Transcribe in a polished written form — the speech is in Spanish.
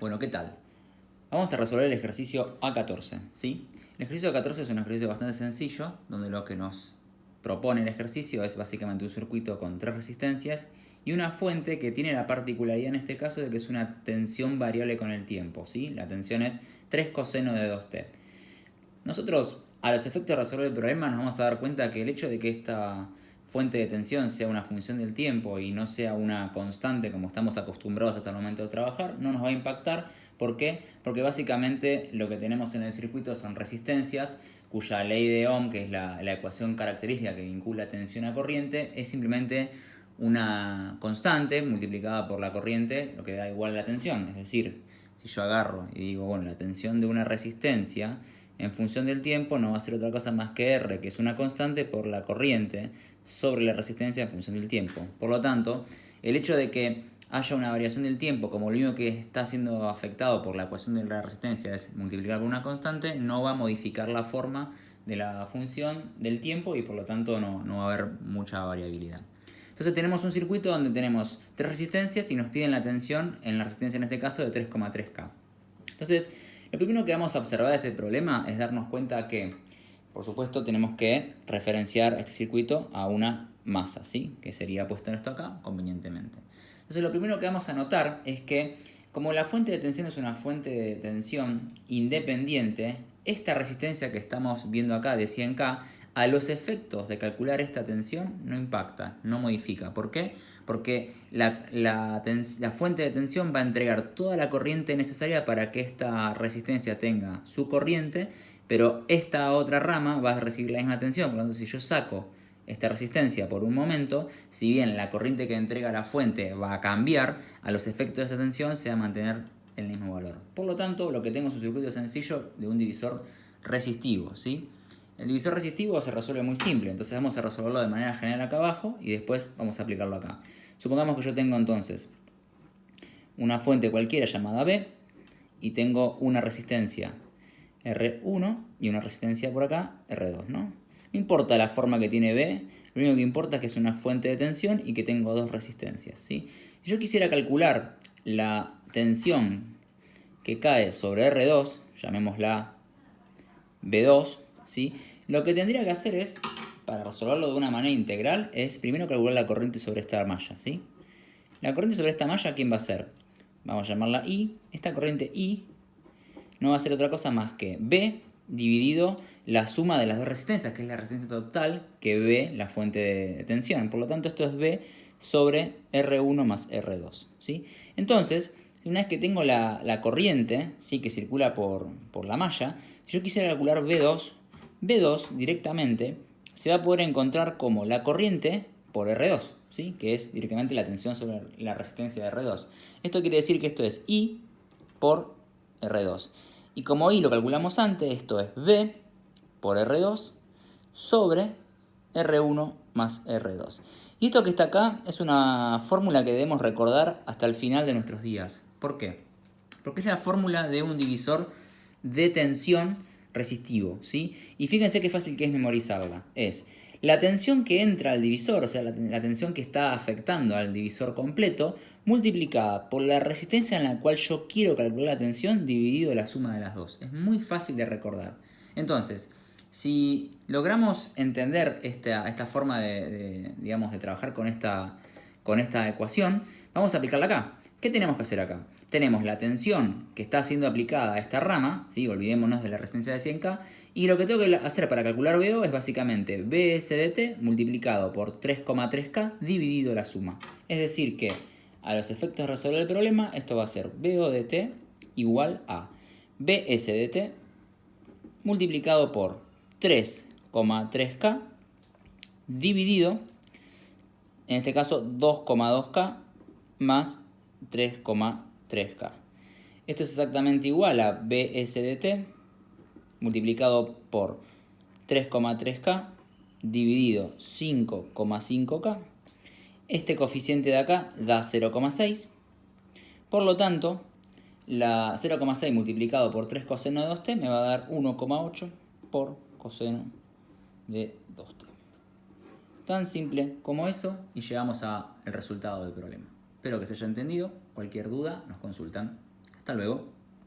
Bueno, ¿qué tal? Vamos a resolver el ejercicio A14, ¿sí? El ejercicio A14 es un ejercicio bastante sencillo, donde lo que nos propone el ejercicio es básicamente un circuito con 3 resistencias y una fuente que tiene la particularidad en este caso de que es una tensión variable con el tiempo, ¿sí? La tensión es 3 coseno de 2t. Nosotros, a los efectos de resolver el problema, nos vamos a dar cuenta que el hecho de que esta fuente de tensión sea una función del tiempo y no sea una constante como estamos acostumbrados hasta el momento de trabajar, no nos va a impactar. ¿Por qué? Porque básicamente lo que tenemos en el circuito son resistencias cuya ley de Ohm, que es la ecuación característica que vincula tensión a corriente, es simplemente una constante multiplicada por la corriente, lo que da igual a la tensión. Es decir, si yo agarro y digo, bueno, la tensión de una resistencia en función del tiempo no va a ser otra cosa más que R, que es una constante por la corriente sobre la resistencia en función del tiempo. Por lo tanto, el hecho de que haya una variación del tiempo, como lo único que está siendo afectado por la ecuación de la resistencia es multiplicar por una constante, no va a modificar la forma de la función del tiempo y por lo tanto no va a haber mucha variabilidad. Entonces tenemos un circuito donde tenemos 3 resistencias y nos piden la tensión en la resistencia en este caso de 3,3K. Entonces, lo primero que vamos a observar de este problema es darnos cuenta que, por supuesto, tenemos que referenciar este circuito a una masa, ¿sí? Que sería puesto esto acá convenientemente. Entonces, lo primero que vamos a notar es que, como la fuente de tensión es una fuente de tensión independiente, esta resistencia que estamos viendo acá de 100K, a los efectos de calcular esta tensión no impacta, no modifica. ¿Por qué? Porque la fuente de tensión va a entregar toda la corriente necesaria para que esta resistencia tenga su corriente, pero esta otra rama va a recibir la misma tensión. Por lo tanto, si yo saco esta resistencia por un momento, si bien la corriente que entrega la fuente va a cambiar, a los efectos de esta tensión se va a mantener el mismo valor. Por lo tanto, lo que tengo es un circuito sencillo de un divisor resistivo, ¿sí? El divisor resistivo se resuelve muy simple, entonces vamos a resolverlo de manera general acá abajo y después vamos a aplicarlo acá. Supongamos que yo tengo entonces una fuente cualquiera llamada B y tengo una resistencia R1 y una resistencia por acá R2, ¿no? No importa la forma que tiene B, lo único que importa es que es una fuente de tensión y que tengo dos resistencias, ¿sí? Si yo quisiera calcular la tensión que cae sobre R2, llamémosla B2, ¿sí? Lo que tendría que hacer es, para resolverlo de una manera integral, es primero calcular la corriente sobre esta malla, ¿sí? La corriente sobre esta malla, ¿quién va a ser? Vamos a llamarla I. Esta corriente I no va a ser otra cosa más que B dividido la suma de las dos resistencias, que es la resistencia total que ve la fuente de tensión. Por lo tanto, esto es B sobre R1 más R2, ¿sí? Entonces, una vez que tengo la corriente, ¿sí?, que circula por la malla, si yo quisiera calcular B2 directamente se va a poder encontrar como la corriente por R2, ¿sí?, que es directamente la tensión sobre la resistencia de R2. Esto quiere decir que esto es I por R2. Y como I lo calculamos antes, esto es B por R2 sobre R1 más R2. Y esto que está acá es una fórmula que debemos recordar hasta el final de nuestros días. ¿Por qué? Porque es la fórmula de un divisor de tensión resistivo, ¿sí? Y fíjense qué fácil que es memorizarla. Es la tensión que entra al divisor, o sea, la tensión que está afectando al divisor completo, multiplicada por la resistencia en la cual yo quiero calcular la tensión, dividido la suma de las dos. Es muy fácil de recordar. Entonces, si logramos entender esta forma digamos, de trabajar con esta ecuación, vamos a aplicarla acá. ¿Qué tenemos que hacer acá? Tenemos la tensión que está siendo aplicada a esta rama, ¿sí? Olvidémonos de la resistencia de 100K, y lo que tengo que hacer para calcular BO es básicamente BS de T multiplicado por 3,3K dividido la suma. Es decir que a los efectos de resolver el problema, esto va a ser BO de T igual a BS de T multiplicado por 3,3K dividido, en este caso 2,2K más 3,3K. Esto es exactamente igual a BS de T multiplicado por 3,3K dividido 5,5K. Este coeficiente de acá da 0,6. Por lo tanto, la 0,6 multiplicado por 3 coseno de 2t me va a dar 1,8 por coseno de 2t. Tan simple como eso y llegamos al resultado del problema. Espero que se haya entendido. Cualquier duda nos consultan. Hasta luego.